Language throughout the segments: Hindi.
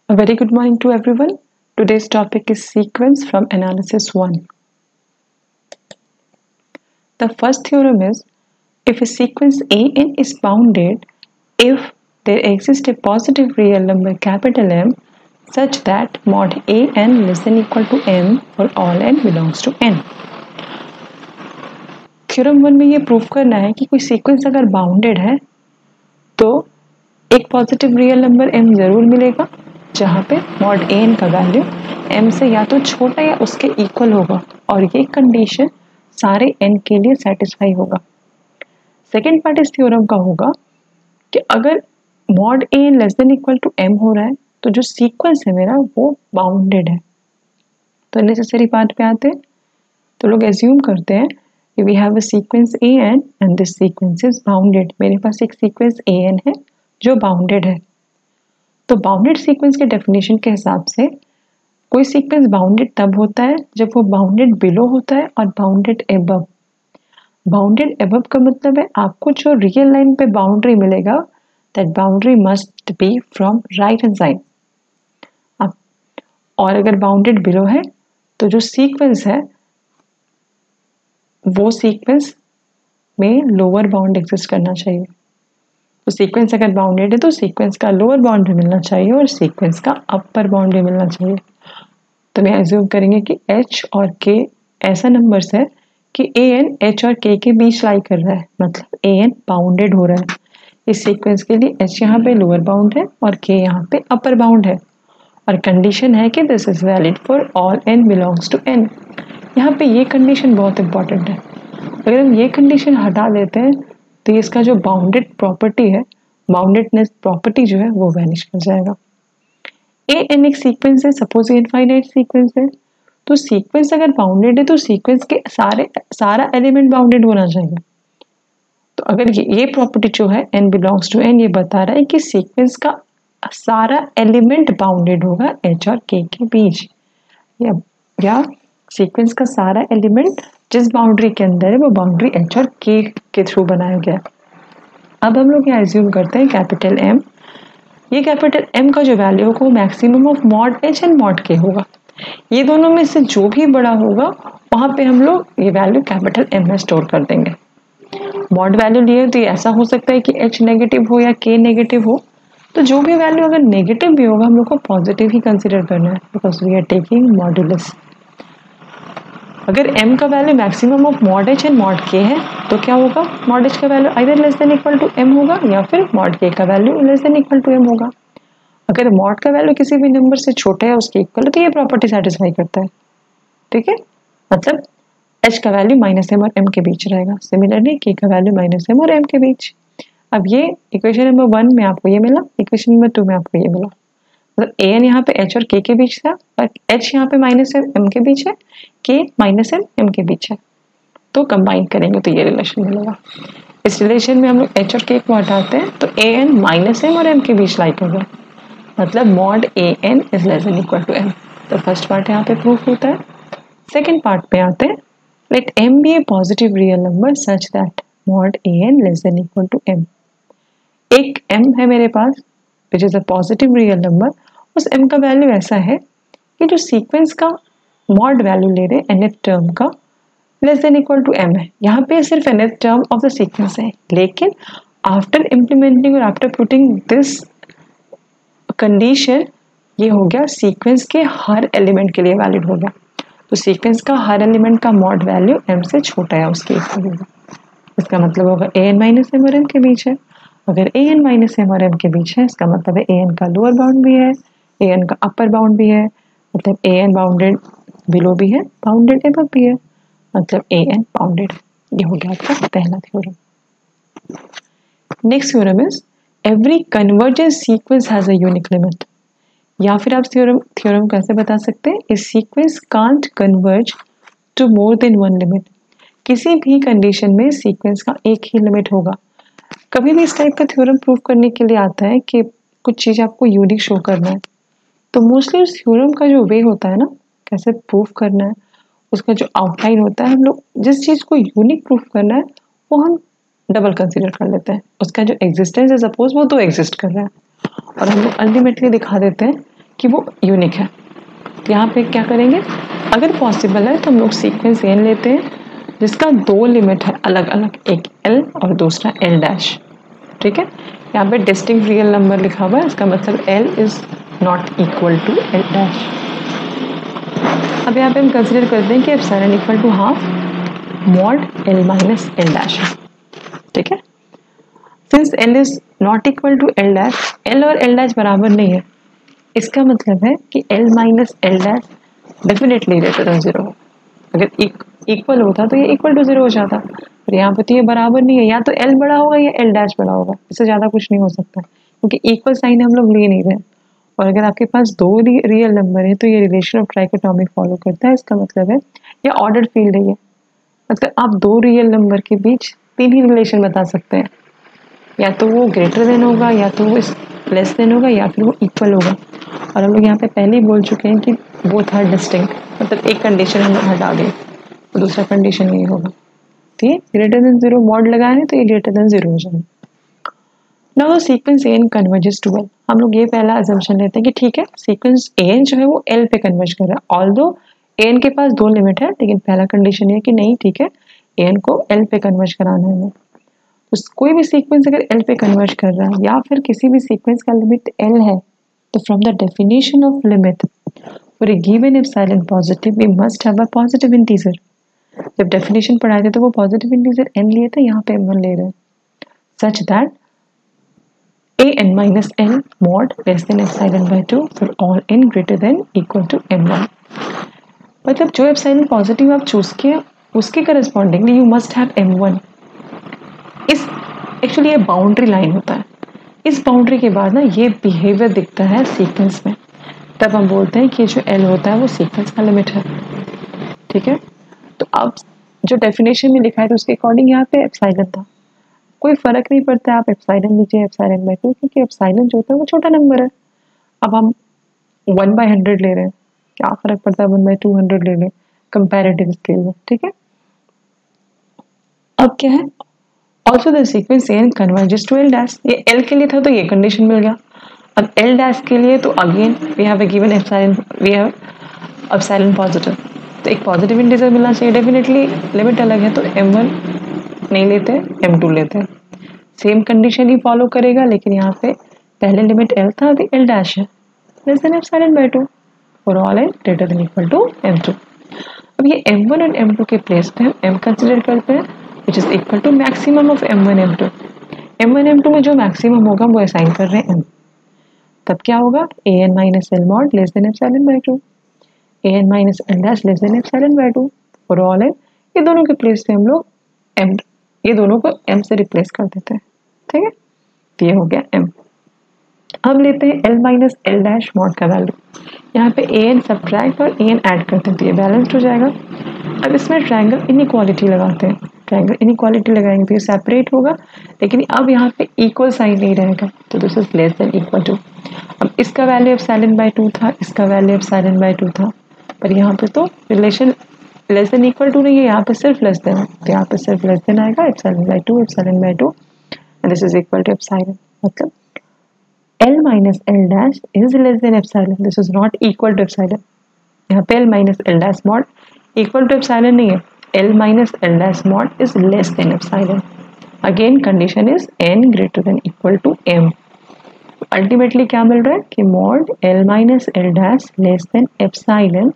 A very good morning to everyone. Today's topic is sequence from analysis 1. The first theorem is if a sequence AN is bounded if there exists a positive real number capital M such that mod AN less than equal to M for all n belongs to N. Theorem 1 में ये प्रूफ करना है कि कोई सीक्वेंस अगर बाउंडेड है तो एक पॉजिटिव रियल नंबर m जरूर मिलेगा जहाँ पे मॉड an का वैल्यू m से या तो छोटा या उसके इक्वल होगा और ये कंडीशन सारे n के लिए सेटिस्फाई होगा। सेकेंड पार्ट इस थ्योरम का होगा कि अगर mod an less than equal to m हो रहा है तो जो सीक्वेंस है मेरा वो बाउंडेड है। तो नेसेसरी पार्ट पे आते हैं तो लोग एज्यूम करते हैं कि we have a sequence an and this sequence is bounded. मेरे पास एक सीक्वेंस an है जो बाउंडेड है। तो बाउंडेड सीक्वेंस के डेफिनेशन के हिसाब से कोई सीक्वेंस बाउंडेड तब होता है जब वो बाउंडेड बिलो होता है और बाउंडेड एबव। बाउंडेड एबव का मतलब है आपको जो रियल लाइन पे बाउंड्री मिलेगा that boundary must be from right hand side. और अगर बाउंडेड बिलो है तो जो सीक्वेंस है वो सीक्वेंस में लोअर बाउंड एग्जिस्ट करना चाहिए। तो सीक्वेंस अगर बाउंडेड है तो सीक्वेंस का लोअर बाउंड भी मिलना चाहिए और सीक्वेंस का अपर बाउंड भी मिलना चाहिए। तो मैं एज्यूम करेंगे कि h और k ऐसा नंबर्स है कि an h और k के बीच लाई कर रहा है, मतलब an बाउंडेड हो रहा है। इस सीक्वेंस के लिए h यहाँ पे लोअर बाउंड है और k यहाँ पे अपर बाउंड है और कंडीशन है कि this is valid for all n belongs to n। यहाँ पे ये कंडीशन बहुत इंपॉर्टेंट है। अगर हम ये कंडीशन हटा देते हैं तो इसका जो बाउंडेड प्रॉपर्टी है, बाउंडेडनेस प्रॉपर्टी जो है वो वैनिश कर जाएगा। an एक सीक्वेंस है, सपोज ये इनफाइनाइट सीक्वेंस है, तो सीक्वेंस अगर बाउंडेड है तो सीक्वेंस के सारा एलिमेंट बाउंडेड होना चाहिए। तो अगर ये प्रॉपर्टी जो है n बिलोंग्स टू n ये बता रहा है कि सीक्वेंस का सारा एलिमेंट बाउंडेड होगा h और k के बीच, या सीक्वेंस का सारा एलिमेंट जिस बाउंड्री के अंदर है वो बाउंड्री h और k के थ्रू बनाया गया। अब हम लोग यहाँ एज्यूम करते हैं कैपिटल M। ये कैपिटल M का जो वैल्यू होगा वो maximum of mod h and mod k होगा। ये दोनों में से जो भी बड़ा होगा वहाँ पे हम लोग ये वैल्यू कैपिटल M में स्टोर कर देंगे। मॉड वैल्यू लिए तो ये ऐसा हो सकता है कि h नेगेटिव हो या k नेगेटिव हो, तो जो भी वैल्यू अगर नेगेटिव भी होगा हम लोग को पॉजिटिव ही कंसिडर करना है because we are taking modulus. अगर m का value maximum of mod h and mod k है तो क्या होगा, मॉड h का value either less than equal to m होगा या फिर मॉड k का value less than equal to m होगा। अगर मॉड का वैल्यू किसी भी नंबर से छोटा है उसके इक्वल है तो ये प्रॉपर्टी सेटिस्फाई करता है। ठीक है, मतलब h का वैल्यू माइनस m और m के बीच रहेगा। सिमिलरली k का वैल्यू माइनस m और m के बीच। अब ये इक्वेशन नंबर 1 में आपको ये मिला, इक्वेशन नंबर 2 में आपको ये मिला, मतलब an यहाँ पे h और k के बीच था और h यहाँ पे माइनस m के बीच है, k माइनस m के बीच है। तो कंबाइन करेंगे तो ये रिलेशन मिलेगा। इस रिलेशन में हम लोग h और k को हटाते हैं तो an माइनस m और m के बीच लाइक होगा, मतलब mod an is less than equal to m। तो फर्स्ट पार्ट यहाँ पे प्रूफ होता है। सेकेंड पार्ट पे आते हैं, let m be a positive real number such that mod an less than equal to m। एक m है मेरे पास which is a positive real number, उस m का वैल्यू ऐसा है कि जो सीक्वेंस का मॉड वैल्यू ले रहे nth टर्म का less than equal to m है। यहाँ पे सिर्फ nth term of the sequence है, लेकिन आफ्टर इम्प्लीमेंटिंग और आफ्टर पुटिंग दिस कंडीशन ये हो गया सीक्वेंस के हर एलिमेंट के लिए वैलिड हो गया। तो सीक्वेंस का हर एलिमेंट का मॉड वैल्यू m से छोटा है उसके इक्वल होगा। इसका मतलब होगा an माइनस m और m के बीच है। अगर an माइनस m और m के बीच है इसका मतलब है an का लोअर बाउंड भी है, an का अपर बाउंड भी है, मतलब an बाउंडेड बिलो भी है, बाउंडेड एबव भी है, मतलब an बाउंडेड। ये हो गया आपका पहला theorem. Next theorem is every convergent sequence has a unique limit. या फिर आप थ्योरम कैसे बता सकते हैं, इस sequence can't converge to more than one limit. किसी भी कंडीशन में सीक्वेंस का एक ही लिमिट होगा। कभी भी इस टाइप का थ्योरम प्रूव करने के लिए आता है कि कुछ चीज़ आपको यूनिक शो करना है, तो मोस्टली उस थ्योरम का जो वे होता है ना, कैसे प्रूव करना है, उसका जो आउटलाइन होता है, हम लोग जिस चीज़ को यूनिक प्रूव करना है वो हम डबल कंसिडर कर लेते हैं। उसका जो एग्जिस्टेंस है सपोज वो तो एग्जिस्ट कर रहा है और हम लोग अल्टीमेटली दिखा देते हैं कि वो यूनिक है। तो यहाँ पे क्या करेंगे, अगर पॉसिबल है तो हम लोग सीक्वेंस एन लेते हैं जिसका दो लिमिट है अलग अलग, एक एल और दूसरा एल डैश। ठीक है, यहाँ पे डिस्टिंक्ट रियल नंबर लिखा हुआ है, इसका मतलब L is not equal to L dash. अब यहाँ पे हम कंसिडर करते हैं कि epsilon equal to half mod L minus L dash है। ठीक है, since L is not equal to L dash, L और एल डैश बराबर नहीं है, इसका मतलब है कि L minus L dash definitely greater than zero. अगर इक्वल होता तो ये इक्वल टू जीरो हो जाता, पर यहाँ पे तो ये बराबर नहीं है, या तो एल बड़ा होगा या एल डैश बड़ा होगा, इससे ज़्यादा कुछ नहीं हो सकता, क्योंकि इक्वल साइन हम लोग ले नहीं रहे। और अगर आपके पास दो रियल नंबर है तो ये रिलेशन ऑफ ट्राइकोटॉमी फॉलो करता है। इसका मतलब है ये ऑर्डर्ड फील्ड है, ये मतलब आप दो रियल नंबर के बीच तीन ही रिलेशन बता सकते हैं, या तो वो ग्रेटर देन होगा, या तो वो लेस देन होगा, या फिर वो इक्वल होगा। और हम लोग यहाँ पे पहले ही बोल चुके हैं कि बोथ आर डिस्टिंक्ट, मतलब एक कंडीशन हम लोग हटा दें तो दूसरा कंडीशन ये होगा, तो ये ग्रेटर देन जीरो मॉड लगाए हैं तो ये ग्रेटर देन जीरो हो जाएगा। Now the sequence N converges to L, हम लोग ये पहला अजम्पशन लेते हैं कि ठीक है सीक्वेंस एन जो है वो एल पे कन्वर्ज कर रहा है, ऑल्दो एन के पास दो लिमिट है, लेकिन पहला कंडीशन ये कि नहीं ठीक है एन को एल पे कन्वर्ज कराना है हमें। तो कोई भी सीक्वेंस अगर एल पे कन्वर्ज कर रहा है या फिर किसी भी सीक्वेंस का लिमिट एल है, तो from the definition of limit for a given epsilon positive we must have a positive integer. जब डेफिनेशन पढ़ाए थे तो वो पॉजिटिव इंटीजर एन लिए थे, यहाँ पे m1 ले रहे हैं, such that an minus n mod less than epsilon by 2 for all n greater than equal to m1। मतलब जो एप्सिलॉन पॉजिटिव आप चूज किए उसके correspondingly you must have m1। इस एक्चुअली ये बाउंड्री लाइन होता है, इस बाउंड्री के बाद ना ये बिहेवियर दिखता है सीक्वेंस में, तब हम बोलते हैं कि जो एल होता है वो सीक्वेंस का लिमिट है। ठीक है, तो अब जो डेफिनेशन में लिखा है तो उसके अकॉर्डिंग यहाँ पे एप्सिलॉन था, कोई फर्क नहीं पड़ता है आप एप्सिलॉन लीजिए एप्सिलॉन बाय 2, क्योंकि एप्सिलॉन जो होता है वो छोटा नंबर है। अब हम 1/100 ले रहे हैं, क्या फर्क पड़ता है 1/200 ले लें कंपैरेटिव स्केल में। ठीक है, अब क्या है, also the sequence N converges to L dash, ये एल के लिए था तो ये कंडीशन मिल गया। अब एल डैश के लिए तो again we have given epsilon, we have epsilon positive, तो एक पॉजिटिव इंटीजर मिलना चाहिए, डेफिनेटली लिमिट अलग है तो m1 नहीं लेते m2 लेते हैं, सेम कंडीशन ही फॉलो करेगा, लेकिन यहाँ पे पहले लिमिट l था अभी l डैश है, less than epsilon by 2 for all n greater than equal to m2। अब ये m1 और m2 के प्लेस पे हम m कंसिडर करते हैं which is equal to maximum of m1 m2। m1 m2 में जो मैक्सिमम होगा वो असाइन कर रहे हैं m, तब क्या होगा an minus L mod less than epsilon by 2, an minus L dash less than epsilon by 2 for all n। ये दोनों के प्लेस पे हम लोग m, ये दोनों को m से रिप्लेस कर देते हैं। ठीक है, तो ये हो गया m। अब लेते हैं l minus L dash mod का वैल्यू, यहाँ पे an सब्ट्रैक्ट और an ऐड करते हैं तो ये बैलेंस्ड हो जाएगा। अब इसमें ट्रायंगल इनइक्वालिटी लगाते हैं, ट्रायंगल इनइक्वालिटी लगाएंगे तो ये सेपरेट होगा, लेकिन अब यहाँ पे इक्वल साइन नहीं रहेगा, तो this is less than equal to. अब इसका वैल्यू एप्सिलॉन बाय 2 था, इसका वैल्यू एप्सिलॉन बाय 2 था, पर यहाँ पे तो relation less than equal to नहीं है, यहाँ पे सिर्फ लेस देन है, तो यहाँ पे सिर्फ लेस देन आएगा epsilon by 2 and this is equal to epsilon, मतलब L minus L dash is less than epsilon, this is not equal to epsilon. यहाँ पे L minus L dash mod equal to epsilon नहीं है, L minus L dash mod is less than epsilon, again condition is n greater than equal to m। Ultimately क्या मिल रहा है कि mod L minus L dash less than epsilon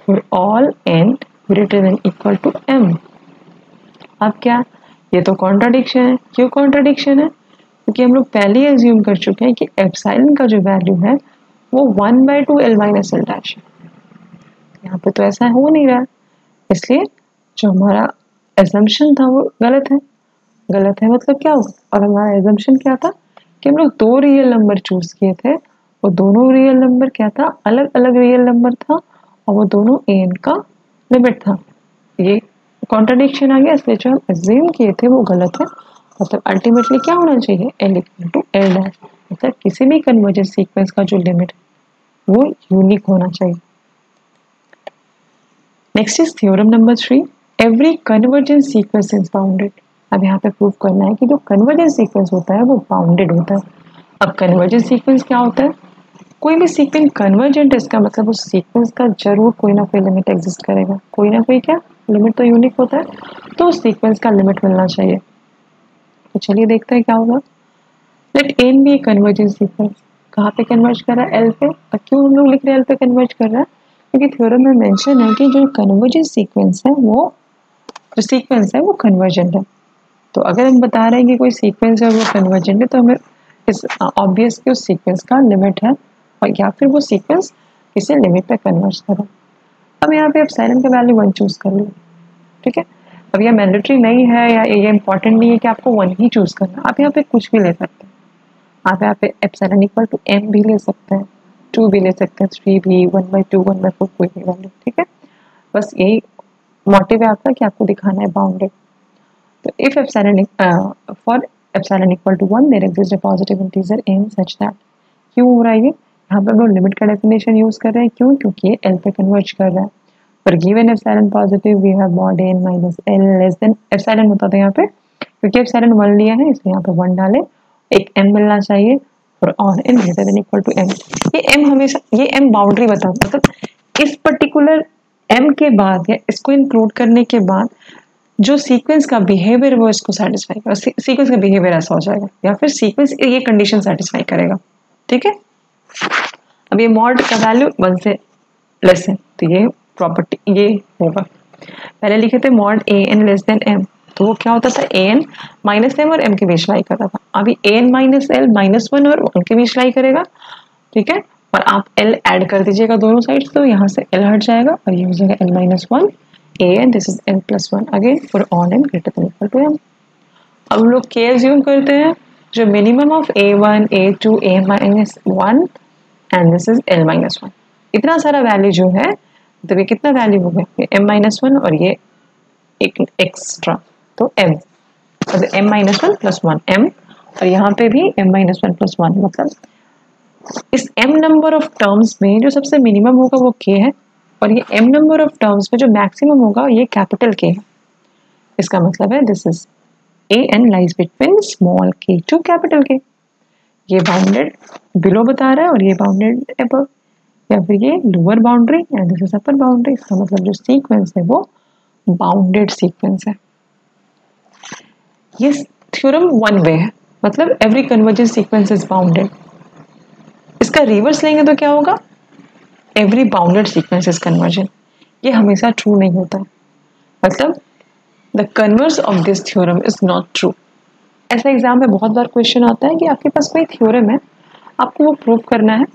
for all n greater than equal to m। अब क्या, ये तो कॉन्ट्राडिक्शन है। क्यों कॉन्ट्राडिक्शन है, क्योंकि हम लोग पहले ही एज्यूम कर चुके हैं कि एप्सिलॉन का जो वैल्यू है वो 1/2 L माइनस एल डैश है, यहाँ पे तो ऐसा हो नहीं रहा है, इसलिए जो हमारा एजम्पशन था वो गलत है। गलत है मतलब क्या होगा, और हमारा एजम्पशन क्या था कि हम लोग दो रियल नंबर चूज किए थे, वो दोनों रियल नंबर क्या था, अलग अलग रियल नंबर था, और वो दोनों an का लिमिट था। ये कॉन्ट्राडिक्शन आ गया, इसलिए जो हम एज्यूम किए थे वो गलत है। मतलब अल्टीमेटली क्या होना चाहिए, l equal to L dash, मतलब किसी भी कन्वर्जेंस सीक्वेंस का जो लिमिट वो यूनिक होना चाहिए। Next is theorem number 3, every convergence sequence is bounded. अब यहाँ पे प्रूव करना है कि जो कन्वर्जेंस सीक्वेंस होता है वो बाउंडेड होता है। अब कन्वर्जेंस सीक्वेंस क्या होता है, कोई भी सीक्वेंस कन्वर्जेंट है, इसका मतलब उस सीक्वेंस का जरूर कोई ना कोई लिमिट एग्जिस्ट करेगा, कोई ना कोई क्या लिमिट तो यूनिक होता है, तो उस सीक्वेंस का लिमिट मिलना चाहिए। तो चलिए देखते हैं क्या होगा। Late N be A convergent sequence, कहाँ पे कन्वर्ज कर रहा है, एल पे। और क्यों हम लोग लिख रहे हैं एल पे कन्वर्ज कर रहा है, क्योंकि थ्योरम में मेंशन है कि जो कन्वर्जेंट सीक्वेंस है वो जो सीक्वेंस है वो कन्वर्जेंट है। तो अगर हम बता रहे हैं कि कोई सीक्वेंस है वो कन्वर्जेंट है, तो हमें इस ऑब्वियस कि उस सीक्वेंस का लिमिट है और या फिर वो सीक्वेंस किसी लिमिट पे कन्वर्ज कर रहा है। अब यहाँ पे एप्सिलॉन का वैल्यू 1 चूज कर लो, ठीक है। अब यह मैंडेटरी नहीं है या ये इंपॉर्टेंट नहीं है कि आपको 1 ही चूज करना, आप यहाँ पे कुछ भी ले सकते हैं। आप यहाँ पे एप्सिलॉन इक्वल टू m भी ले सकते हैं, 2 भी ले सकते हैं, 3 भी, 1/2, 1/4 कोई भी वैल्यू, ठीक है। बस यही मोटिव है आपका कि आपको दिखाना है बाउंडेड। तो if epsilon for epsilon equal to 1 there exist a positive integer n such that, क्यों हो रहा है ये, यहाँ पे हम लोग लिमिट का डेफिनेशन यूज कर रहे हैं, क्यों, क्योंकि ये l पे कन्वर्ज कर रहा है। For given epsilon positive we have mod n minus l less than epsilon होता था यहाँ पे, क्योंकि epsilon 1 लिया है इसलिए यहाँ पे 1 डाले, एक m मिलना चाहिए और on n greater than equal to m। ये m हमेशा, ये m बाउंड्री बता, मतलब इस पर्टिकुलर m के बाद या इसको इंक्लूड करने के बाद जो सीक्वेंस का बिहेवियर वो इसको सेटिस्फाई करेगा, सीक्वेंस का बिहेवियर ऐसा हो जाएगा या फिर सीक्वेंस ये कंडीशन सेटिस्फाई करेगा, ठीक है। अब ये मॉड का वैल्यू 1 से लेस है तो ये प्रॉपर्टी ये होगा। पहले लिखे थे mod A N less than M, तो वो क्या होता था, ए एन माइनस एम और एम के बीच लाई करता था। अभी ए एन माइनस एल -1 और 1 के बीच लाई करेगा, ठीक है। और आप एल ऐड कर दीजिएगा दोनों साइड, तो यहाँ से एल हट जाएगा और ये हो जाएगा L -1 A N, this is L +1 again for on N greater than equal to M. अब हम लोग के एज्यूम करते हैं जो minimum of a1 a2 a-1 and this is l -1। इतना सारा वैल्यू जो है, तो ये कितना वैल्यू हो गया, ये m-1 और ये एक एक्स्ट्रा तो m, मतलब m-1 + 1 m, और यहाँ पे भी m-1 + 1, मतलब इस m नंबर ऑफ टर्म्स में जो सबसे मिनिमम होगा वो k है और ये m नंबर ऑफ टर्म्स में जो मैक्सिमम होगा ये कैपिटल k है। इसका मतलब है this is an lies between small k to capital K। ये बाउंडेड बिलो बता रहा है और ये बाउंडेड अबव, या फिर ये lower boundary and this is upper boundary. इसका मतलब जो सीक्वेंस है वो बाउंडेड सीक्वेंस है। ये थ्योरम वन वे है, मतलब every convergent sequence is bounded. इसका रिवर्स लेंगे तो क्या होगा, every bounded sequence is convergent. ये हमेशा ट्रू नहीं होता, मतलब the converse of this theorem is not true. ऐसा एग्जाम में बहुत बार क्वेश्चन आता है कि आपके पास कोई थ्योरम है, आपको वो प्रूव करना है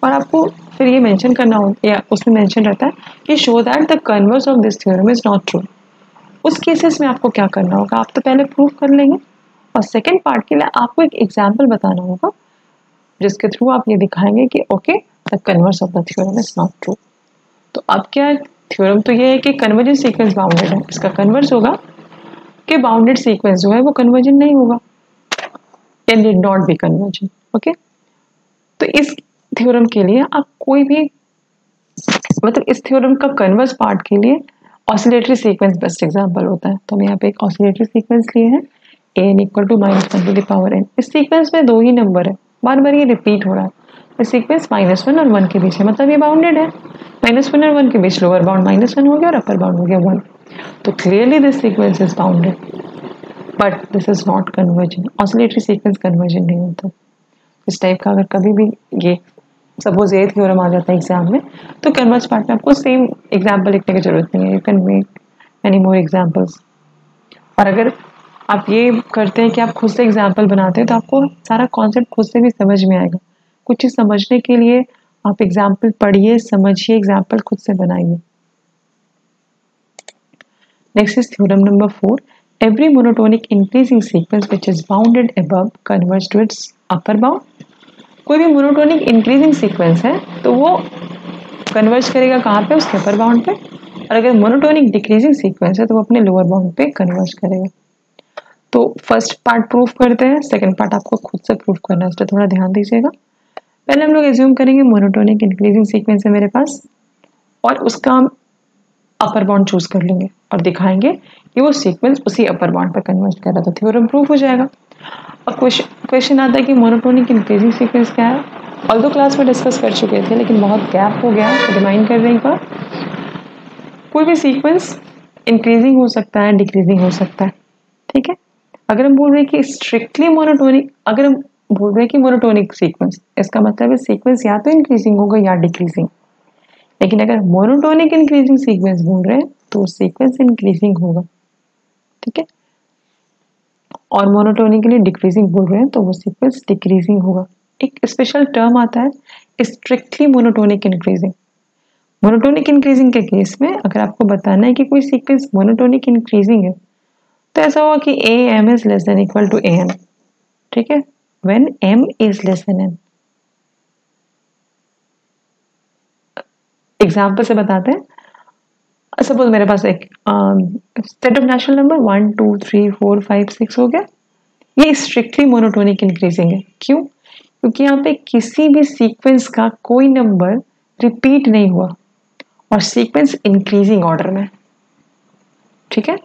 और आपको फिर ये मेंशन करना हो या उसमें मेंशन रहता है कि show that the converse of this theorem is not true. उस केसेस में आपको क्या करना होगा, आप तो पहले प्रूव कर लेंगे और सेकेंड पार्ट के लिए आपको एक एग्जाम्पल बताना होगा जिसके थ्रू आप ये दिखाएंगे कि okay the converse of the theorem is not true. तो अब क्या है, थ्योरम तो ये है कि कन्वर्जेंट सीक्वेंस बाउंडेड है, इसका कन्वर्स होगा कि बाउंडेड सीक्वेंस जो है वो कन्वर्जेंट नहीं होगा, can did not be convergent, okay. तो इस थ्योरम के लिए आप कोई भी, मतलब इस थ्योरम का कन्वर्स पार्ट के लिए ऑसिलेटरी सीक्वेंस बेस्ट एग्जांपल होता है। तो हम यहाँ पे एक ऑसिलेटरी सीक्वेंस लिए हैं an = -1 इस सीक्वेंस में 2 ही नंबर है, बार बार ये रिपीट हो रहा है। इस सीक्वेंस -1 और 1 के बीच है, मतलब ये बाउंडेड है। -1 और 1 के बीच लोअर बाउंड -1 हो गया और अपर बाउंड हो गया 1, तो clearly this sequence is bounded but this is not convergent. Oscillatory sequence convergent नहीं होता। इस टाइप का अगर कभी भी ये सपोज ये थ्योरम आ जाता है एग्जाम में, तो कन्वर्स पार्ट में आपको सेम एग्जाम्पल लिखने की जरूरत नहीं है, you can make many more examples. और अगर आप ये करते हैं कि आप खुद से एग्जाम्पल बनाते हैं तो आपको सारा कॉन्सेप्ट खुद से भी समझ में आएगा। कुछ चीज़ समझने के लिए आप एग्जाम्पल पढ़िए, समझिए, एग्जाम्पल खुद से बनाइए। Next is theorem number 4, every monotonic increasing sequence which is bounded above converges to its upper bound। कोई भी मोनोटोनिक इंक्रीजिंग सीक्वेंस है तो वो कन्वर्ज करेगा कहाँ पे, उसके अपर बाउंड पे, और अगर मोनोटोनिक डिक्रीजिंग सीक्वेंस है तो वो अपने लोअर बाउंड पे कन्वर्ज करेगा। तो फर्स्ट पार्ट प्रूफ करते हैं, सेकंड पार्ट आपको खुद से प्रूफ करना है, इस पर थोड़ा ध्यान दीजिएगा। पहले हम लोग एज्यूम करेंगे मोनोटोनिक इंक्रीजिंग सीक्वेंस है मेरे पास और उसका हम अपर बाउंड चूज कर लेंगे और दिखाएंगे कि वो सीक्वेंस उसी अपर बाउंड पर कन्वर्ज कर रहा है, तो थ्योरम प्रूफ हो जाएगा। अब क्वेश्चन आता है कि मोनोटोनिक इंक्रीजिंग सीक्वेंस क्या है, ऑल्दो क्लास में डिस्कस कर चुके थे लेकिन बहुत गैप हो गया, तो रिमाइंड कर रही बात, कोई भी सीक्वेंस इंक्रीजिंग हो सकता है, डिक्रीजिंग हो सकता है, ठीक है। अगर हम बोल रहे हैं कि स्ट्रिक्टली मोनोटोनिक, अगर हम बोल रहे हैं कि मोनोटोनिक सीक्वेंस, इसका मतलब है सीक्वेंस या तो इंक्रीजिंग होगा या डिक्रीजिंग। लेकिन अगर मोनोटोनिक इंक्रीजिंग सीक्वेंस बोल रहे हैं तो सीक्वेंस इंक्रीजिंग होगा, ठीक है। और मोनोटोनिकली डिक्रीजिंग बोल रहे हैं तो वो सीक्वेंस डिक्रीजिंग होगा। एक स्पेशल टर्म आता है strictly monotonic increasing. Monotonic increasing के केस में अगर आपको बताना है कि कोई सीक्वेंस मोनोटोनिक इंक्रीजिंग है तो ऐसा होगा कि A M is less than equal to A N, ठीक है। When M is less than N, example से बताते हैं। सपोज मेरे पास एक सेट ऑफ नेचुरल नंबर 1 2 3 4 5 6 हो गया, ये स्ट्रिक्टली मोनोटोनिक इंक्रीजिंग है। क्यों? क्योंकि यहाँ पे किसी भी सीक्वेंस का कोई नंबर रिपीट नहीं हुआ और सीक्वेंस इंक्रीजिंग ऑर्डर में, ठीक है।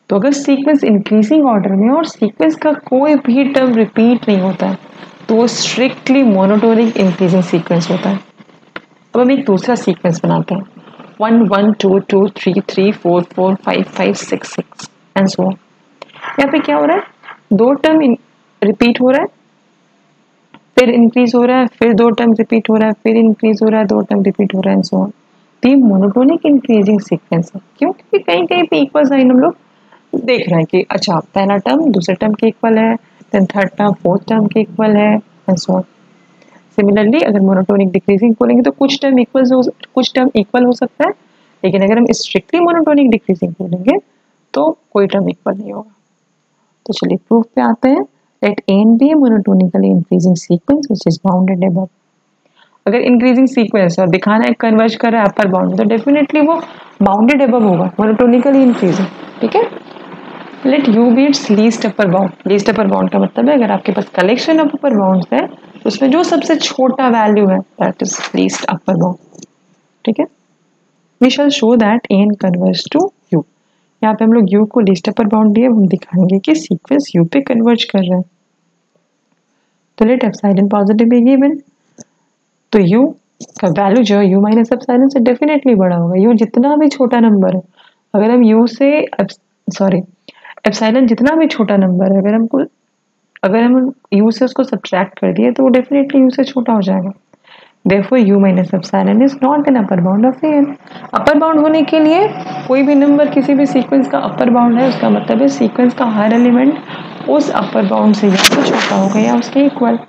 तो अगर सीक्वेंस इंक्रीजिंग ऑर्डर में और सीक्वेंस का कोई भी टर्म रिपीट नहीं होता है तो वो स्ट्रिक्टली मोनोटोनिक इंक्रीजिंग सीक्वेंस होता है। अब हम एक दूसरा सीक्वेंस बनाते हैं 1 1 2 2 3 3 4 4 5 5 6 6 एंड सो ऑन। यहाँ पे क्या हो रहा है, दो टर्म रिपीट हो रहा है, फिर इंक्रीज हो रहा है, फिर दो टर्म रिपीट हो रहा है, फिर इंक्रीज हो रहा है, दो टर्म रिपीट हो रहा है एंड सो ऑन। तो ये मोनोटोनिक इंक्रीजिंग सीक्वेंस है। क्यों? क्योंकि कहीं कहीं पे इक्वल साइन हम लोग देख रहे हैं कि अच्छा पहला टर्म दूसरे टर्म के इक्वल है, then third term fourth term के इक्वल है एंड सो ऑन। सिमिलरली अगर मोनोटोनिक डिक्रीजिंग बोलेंगे तो कुछ टर्म इक्वल हो सकता है, लेकिन अगर हम स्ट्रिक्टली मोनोटोनिक डिक्रीजिंग बोलेंगे तो कोई टर्म इक्वल नहीं होगा। तो चलिए प्रूफ पे आते हैं। Let N be a monotonically increasing sequence which is bounded above. अगर इंक्रीजिंग सीक्वेंस और दिखाना है कन्वर्ज कर रहा है अपर बाउंड, तो डेफिनेटली वो बाउंडेड अबव होगा, मोनोटोनिकली इंक्रीजिंग, ठीक है। Let U be its least upper bound. Least upper bound का मतलब है अगर आपके पास कलेक्शन ऑफ अपर बाउंड्स है तो उसमें जो सबसे छोटा वैल्यू है that is least upper bound, ठीक है। We shall show that N converge to U. यहाँ पे हम लोग यू को लीस्ट अपर बाउंड लिए हम दिखाएंगे कि सीक्वेंस यू पे कन्वर्ज कर रहा है। तो let epsilon positive be given, तो यू का वैल्यू जो यू माइनस एप्सिलॉन से डेफिनेटली बड़ा होगा। यू जितना भी छोटा नंबर है, अगर हम यू से एप्सिलॉन जितना भी छोटा नंबर है, अगर हम यू से उसको सब्ट्रैक्ट कर दिए तो वो डेफिनेटली यू से छोटा हो जाएगा। Therefore, u minus epsilon is not an upper bound of an। Upper bound होने के लिए कोई भी नंबर किसी भी सीक्वेंस का अपर बाउंड है, उसका मतलब है सीक्वेंस का हर एलिमेंट उस अपर बाउंड से या तो छोटा होगा या उसके इक्वल।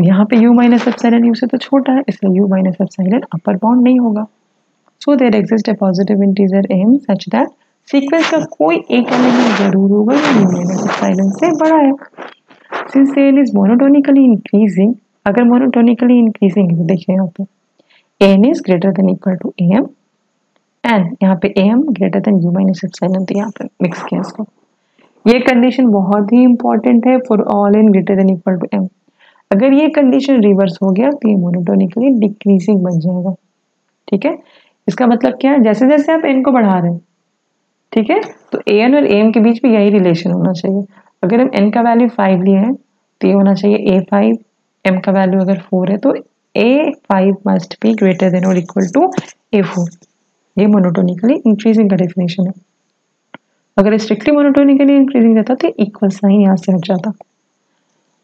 यहाँ पे u माइनस एप्सिलॉन u से तो छोटा है, इसलिए u minus epsilon upper bound नहीं होगा। So there exist a positive integer m such that sequence का कोई एक एलिमेंट जरूर होगा जो u माइनस एप्सिलॉन से बड़ा है। Since n is monotonically increasing, अगर मोनोटोनिकली इंक्रीजिंग है तो देखिए यहाँ पे n is greater than equal to am and यहाँ पे am greater than u minus epsilon, तो यहाँ पे मिक्स किया इसको। ये कंडीशन बहुत ही इंपॉर्टेंट है for all n greater than equal to m। अगर ये कंडीशन रिवर्स हो गया तो ये मोनोटोनिकली डिक्रीजिंग बन जाएगा, ठीक है। इसका मतलब क्या है, जैसे जैसे आप n को बढ़ा रहे हैं, ठीक है, तो an और am के बीच में यही रिलेशन होना चाहिए। अगर हम n का वैल्यू 5 लिए हैं तो ये होना चाहिए a5, m का वैल्यू अगर 4 है तो a5 must be greater than और इक्वल टू a4। ये मोनोटोनिकली इंक्रीजिंग का डेफिनेशन है। अगर स्ट्रिक्टली मोनोटोनिकली इंक्रीजिंग रहता तो इक्वल साइन यहाँ से हट जाता।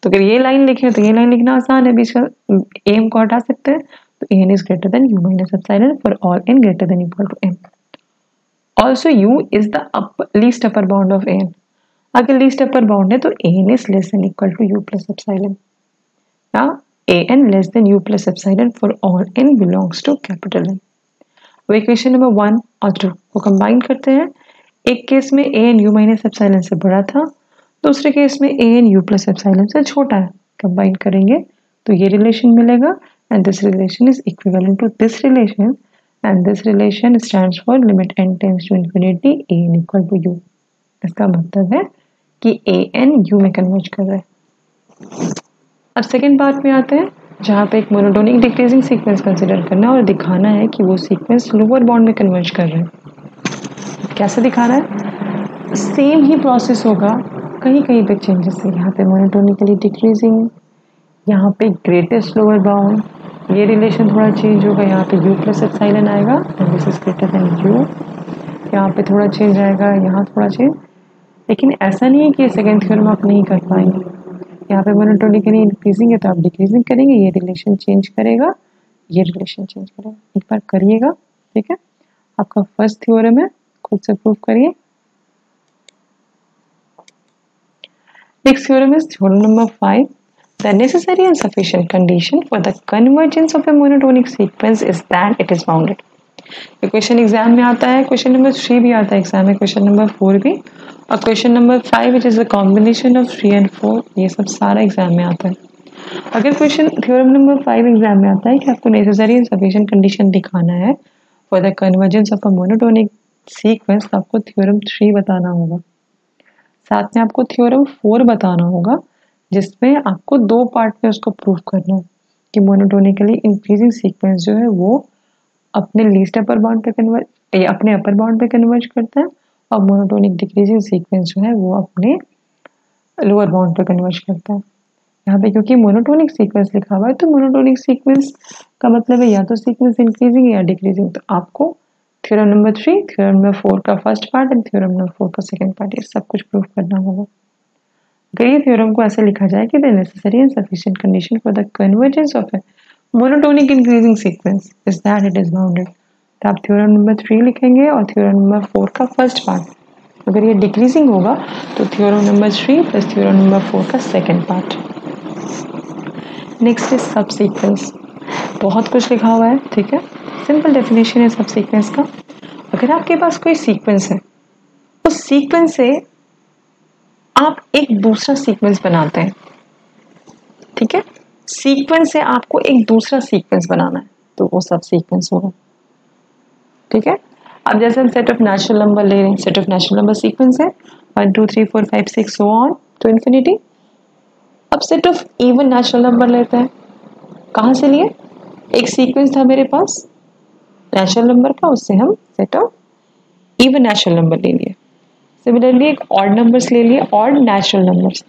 तो अगर ये लाइन लिखे तो ये लाइन लिखना आसान है, बीच का m को हटा सकते हैं, तो n is greater than u minus epsilon for all n greater than equal to m। Also u is the least upper bound of n। अगर लीस्ट अपर बाउंड है तो n is less than equal to u plus epsilon या an less than u plus epsilon for all n belongs to capital N। अब इक्वेशन नंबर 1 और 2 को कंबाइन करते हैं। एक केस में an u माइनस एप्सिलॉन से बड़ा था, दूसरे केस में an u प्लस एप्सिलॉन से छोटा है। कंबाइन करेंगे तो ये रिलेशन मिलेगा and this relation is equivalent to this relation and this relation stands for limit n tends to infinity an equal to u। इसका मतलब है कि an u में कन्वर्ज कर रहा है। अब सेकेंड पार्ट में आते हैं जहाँ पे एक मोनोटोनिक डिक्रीजिंग सीक्वेंस कंसिडर करना और दिखाना है कि वो सीक्वेंस लोअर बाउंड में कन्वर्ज कर रहे हैं। कैसे दिखाना है, सेम ही प्रोसेस होगा, कहीं कहीं पे चेंजेस है। यहाँ पे मोनोटोनिकली डिक्रीजिंग, यहाँ पे ग्रेटेस्ट लोअर बाउंड, ये रिलेशन थोड़ा चेंज होगा, यहाँ पे u प्लस एप्सिलॉन आएगा and this is greater than u, यहाँ पे थोड़ा चेंज आएगा, यहाँ थोड़ा चेंज। लेकिन ऐसा नहीं है कि ये सेकेंड थ्योरम आप नहीं कर पाएंगे, यहाँ पे मोनोटोनिकली इंक्रीजिंग है तो आप डिक्रीजिंग करेंगे, ये रिलेशन चेंज करेगा, ये रिलेशन चेंज करेगा। एक बार करिएगा, ठीक है, आपका फर्स्ट थ्योरम है, खुद से प्रूव करिए। Next theorem is theorem number 5. The necessary and sufficient condition for the convergence of a monotonic sequence is that it is bounded. ये क्वेश्चन एग्जाम में आता है, क्वेश्चन नंबर 3 भी आता है एग्जाम में, क्वेश्चन नंबर 4 भी, और question number 5 which is the combination of 3 and 4, ये सब सारा एग्जाम में आता है। अगर क्वेश्चन थ्योरम नंबर 5 एग्जाम में आता है कि आपको नेसेसरी एंड सफिशिएंट कंडीशन दिखाना है for the convergence of a monotonic sequence, तो आपको थ्योरम 3 बताना होगा, साथ में आपको थ्योरम 4 बताना होगा, जिसमें आपको 2 पार्ट में उसको प्रूव करना है कि मोनोटोनिकली इंक्रीजिंग सीक्वेंस जो है वो अपने लीस्ट अपर बाउंड पे कन्वर्ज या अपने अपर बाउंड पे कन्वर्ज करता है, और मोनोटोनिक डिक्रीजिंग सीक्वेंस जो है वो अपने लोअर बाउंड पे कन्वर्ज करता है। यहाँ पे क्योंकि मोनोटोनिक सीक्वेंस लिखा हुआ है तो मोनोटोनिक सीक्वेंस का मतलब है या तो सीक्वेंस इंक्रीजिंग या डिक्रीजिंग। तो आपको थ्योरम नंबर 3, थ्योरम नंबर 4 का first part and theorem number 4 का सेकंड पार्ट, ये सब कुछ प्रूव करना होगा। अगर ये थ्योरम को ऐसे लिखा जाए कि the necessary and sufficient condition for the convergence of A monotonic increasing sequence is that it is bounded, तो आप थ्योरम नंबर 3 लिखेंगे और थ्योरम नंबर 4 का फर्स्ट पार्ट। अगर ये डिक्रीजिंग होगा तो theorem number 3 plus theorem number 4 का सेकंड पार्ट। नेक्स्ट इज सब सीक्वेंस, बहुत कुछ लिखा हुआ है, ठीक है, सिंपल डेफिनेशन है सब सीक्वेंस का। अगर आपके पास कोई सीक्वेंस है, उस सीक्वेंस से आप एक दूसरा सीक्वेंस बनाते हैं, ठीक है, सीक्वेंस से आपको एक दूसरा सीक्वेंस बनाना है तो वो सब सीक्वेंस होगा, ठीक है। अब जैसे हम सेट ऑफ नेचुरल नंबर ले रहे हैं, set of natural number sequence है 1 2 3 4 5 6 सो ऑन टू इन्फिनिटी। अब set of even natural number लेते हैं, कहाँ से लिए, एक सीक्वेंस था मेरे पास नेचुरल नंबर का, उससे हम set of even natural number ले लिए। सिमिलरली एक ऑड नंबर्स ले लिए, ऑड नेचुरल नंबर्स,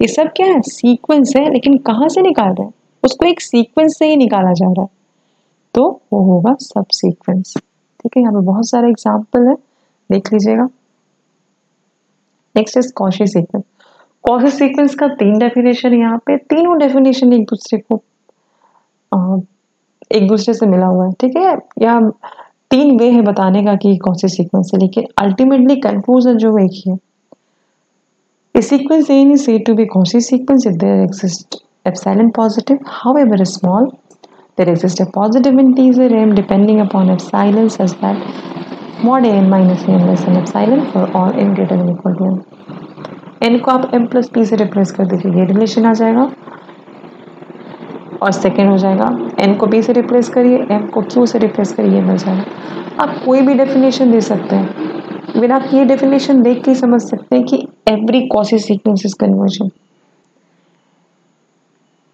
ये सब क्या है, सीक्वेंस है, लेकिन कहाँ से निकाल रहे हैं, उसको एक सीक्वेंस से ही निकाला जा रहा है, तो वो होगा सब सीक्वेंस, ठीक है। यहाँ पे बहुत सारे एग्जाम्पल है, देख लीजिएगा। Next is Cauchy sequence. Cauchy sequence का 3 डेफिनेशन, यहाँ पे तीनों डेफिनेशन एक दूसरे से मिला हुआ है, ठीक है, या 3 वे है बताने का कि कौन सी सीक्वेंस है, लेकिन अल्टीमेटली कंक्लूजन जो एक ही है। A sequence A is said to be Cauchy sequence if there exists epsilon positive, however small. There exists a positive integer m depending upon epsilon such that mod a n minus a n less than epsilon for all n greater than equal to m. n को आप m plus p से रिप्लेस कर दीजिए, ये रिलेशन आ जाएगा, और सेकेंड हो जाएगा n को p से रिप्लेस करिए, m को q से रिप्लेस करिए, मिल जाएगा। आप कोई भी डेफिनेशन दे सकते हैं, इवन आप ये डेफिनेशन देख के समझ सकते हैं कि every Cauchy sequence is convergent.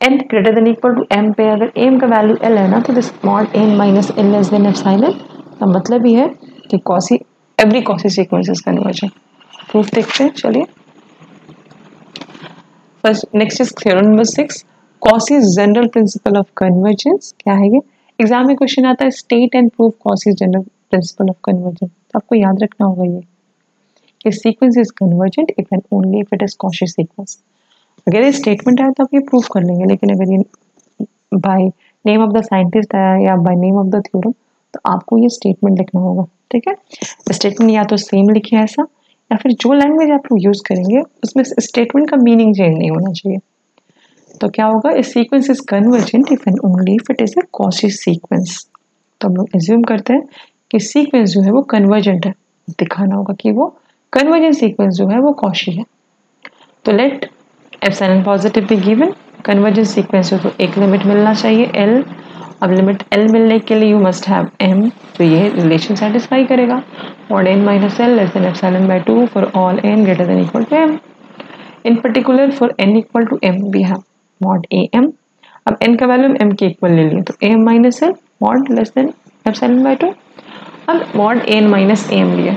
n greater than equal to m पे अगर m का वैल्यू l है ना, तो this mod n minus l less than epsilon का मतलब ही है कि Cauchy every Cauchy sequence is conversion. Proof देखते हैं, चलिए। First next is theorem number 6, Cauchy general principle of convergence. क्या है ये, एग्जाम में क्वेश्चन आता है state and proof Cauchy general principle of convergence, तो आपको याद रखना होगा ये कि sequence is convergent if and only if it is Cauchy sequence. अगर ये स्टेटमेंट आया तो आप ये प्रूफ कर लेंगे, लेकिन अगर ये by name of the scientist आया या by name of the theorem तो आपको ये स्टेटमेंट लिखना होगा, ठीक है। स्टेटमेंट या तो सेम लिखे ऐसा, या फिर जो लैंग्वेज आप लोग यूज करेंगे उसमें स्टेटमेंट का मीनिंग चेंज नहीं होना चाहिए। तो क्या होगा, इस sequence is convergent if and only if it is a Cauchy sequence. तो हम लोग एज्यूम करते हैं कि सीक्वेंस जो है वो कन्वर्जेंट है, दिखाना होगा कि वो कन्वर्जेंट सीक्वेंस जो है वो कॉची है। तो लेट एप्सिलॉन पॉजिटिव भी गिवन, कन्वर्जेंट सीक्वेंस हो तो एक लिमिट मिलना चाहिए l, अब लिमिट l मिलने के लिए यू मस्ट हैव m, तो ये रिलेशन सेटिस्फाई करेगा, mod n minus l less than epsilon by 2 for all n greater than equal to m। In particular for n equal to m we have mod am, अब n का वैल्यू m के इक्वल ले लिए तो am minus l mod less than epsilon by 2। अब मॉड n माइनस am लिया,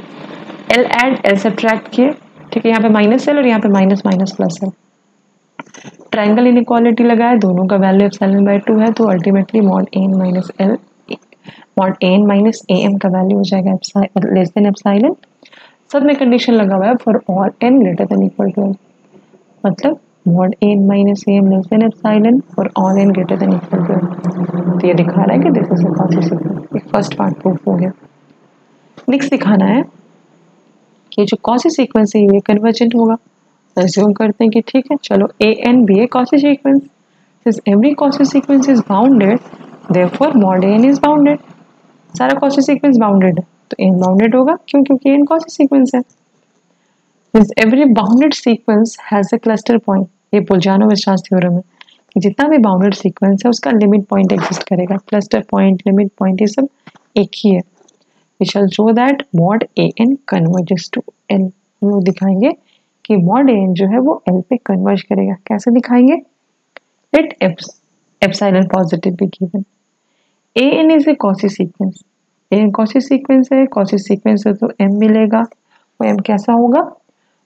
l एड l सब्ट्रैक्ट किए, ठीक है, यहाँ पे माइनस l और यहाँ पे माइनस माइनस प्लस है, ट्रायंगल इनइक्वालिटी लगाए, दोनों का वैल्यू एप्सिलॉन बाय 2 है, तो ultimately mod N minus L mod N minus ए एम का वैल्यू हो जाएगा लेस देन एप्सिलॉन। सब में कंडीशन लगा हुआ है for all n greater than equal to L, मतलब mod N minus A M less than epsilon for all n greater than equal to L. तो ये दिखा रहा है कि this is a Cauchy sequence. First part proof हो गया। नेक्स्ट दिखाना है कि जो कॉची सीक्वेंस है ये कन्वर्जेंट होगा। अज्यूम करते हैं कि ठीक है, चलो a n be a Cauchy sequence, since every Cauchy sequence is bounded therefore mod n is bounded. सारा कॉची सीक्वेंस बाउंडेड है तो एन बाउंडेड होगा, क्यों? क्योंकि एन कॉची सीक्वेंस है। Since every bounded sequence has a cluster point, ये बोल्जानो-वीरस्ट्रास थ्योरम है कि जितना भी बाउंडेड सीक्वेंस है उसका लिमिट पॉइंट एग्जिस्ट करेगा। क्लस्टर पॉइंट, लिमिट पॉइंट, ये सब एक ही है। We shall show that mod an converges to L। हम लोग दिखाएंगे कि mod an जो है वो L पे कन्वर्ज करेगा। कैसे दिखाएंगे? Let epsilon positive be given। an is a Cauchy sequence। an Cauchy sequence है, Cauchy sequence है तो m मिलेगा। वो m कैसा होगा?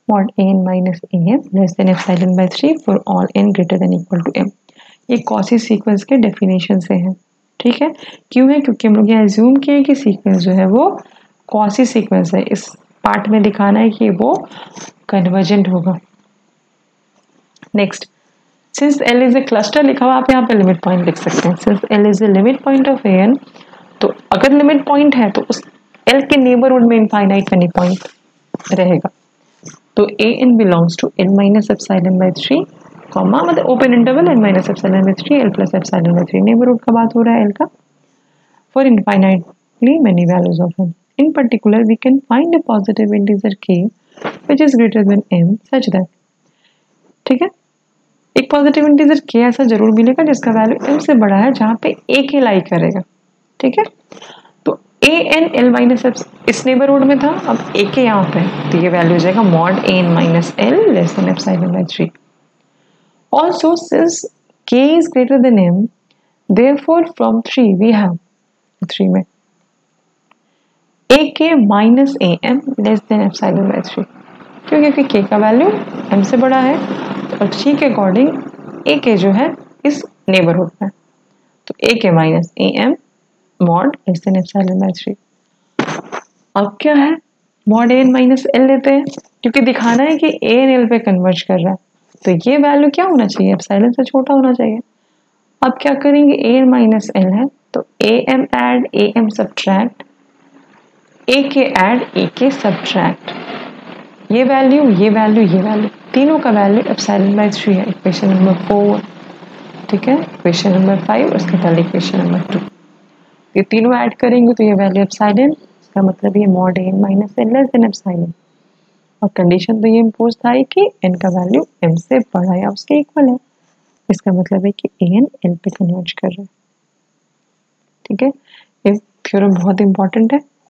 mod an minus am less than epsilon by 3 for all n greater than equal to m। ये Cauchy sequence के डेफिनेशन से है। ठीक है, क्यों है? क्योंकि हम लोग यहाँ एज्यूम किए कि सीक्वेंस जो है वो कॉसी सीक्वेंस है। इस पार्ट में दिखाना है कि वो कन्वर्जेंट होगा। Next, since L is A cluster लिखा हुआ, आप यहाँ पे लिमिट पॉइंट लिख सकते हैं। Since L is a limit point of N, तो अगर लिमिट पॉइंट है तो उस एल के नेबरहुड में इनफाइनाइट मनी पॉइंट रहेगा। तो a n belongs to n minus epsilon by 3 comma, मतलब open interval n minus epsilon by 3 l plus epsilon by 3, neighbourhood का बात हो रहा है एल का, for infinitely many values of n. In particular, we can find a positive integer k which is greater than m such that, ठीक है, एक पॉजिटिव इंटीजर k ऐसा जरूर मिलेगा जिसका वैल्यू m से बड़ा है, जहां पे a k लाई करेगा। ठीक है, तो a n l माइनस इस नेबरहुड में था, अब a k यहाँ पे, तो ये वैल्यू हो जाएगा mod n minus l less than epsilon by 3। Also since k is greater than m, therefore from 3 we have 3 में A K minus A M less than epsilon by 3, क्योंकि के का वैल्यू एम से बड़ा है, तो 3 के अकॉर्डिंग ए के जो है इस नेबरहुड में, तो A K minus A M mod less than epsilon by 3। अब क्या है, मॉड एन माइनस एल लेते हैं, क्योंकि दिखाना है कि ए एन एल पे कन्वर्ज कर रहा है, तो ये वैल्यू क्या होना चाहिए? एप्सिलॉन से छोटा होना चाहिए। अब क्या करेंगे, ए एन माइनस एल है तो a m add a m subtract a k add ए के सब्ट्रैक्ट, ये वैल्यू ये वैल्यू ये वैल्यू, तीनों का वैल्यू एप्सिलॉन बाय 3 है। इक्वेशन नंबर 4, ठीक है, इक्वेशन नंबर 5, उसके पहले इक्वेशन नंबर 2, ये तीनों ऐड करेंगे तो ये वैल्यू एप्सिलॉन, इसका मतलब ये mod N minus L less than epsilon. और कंडीशन तो ये इम्पोज था कि एन का वैल्यू एम से बड़ा या उसके इक्वल है, इसका मतलब है कि एन एल पे कन्वर्ज कर रहा है। ठीक है, ये थ्योरम बहुत इंपॉर्टेंट है।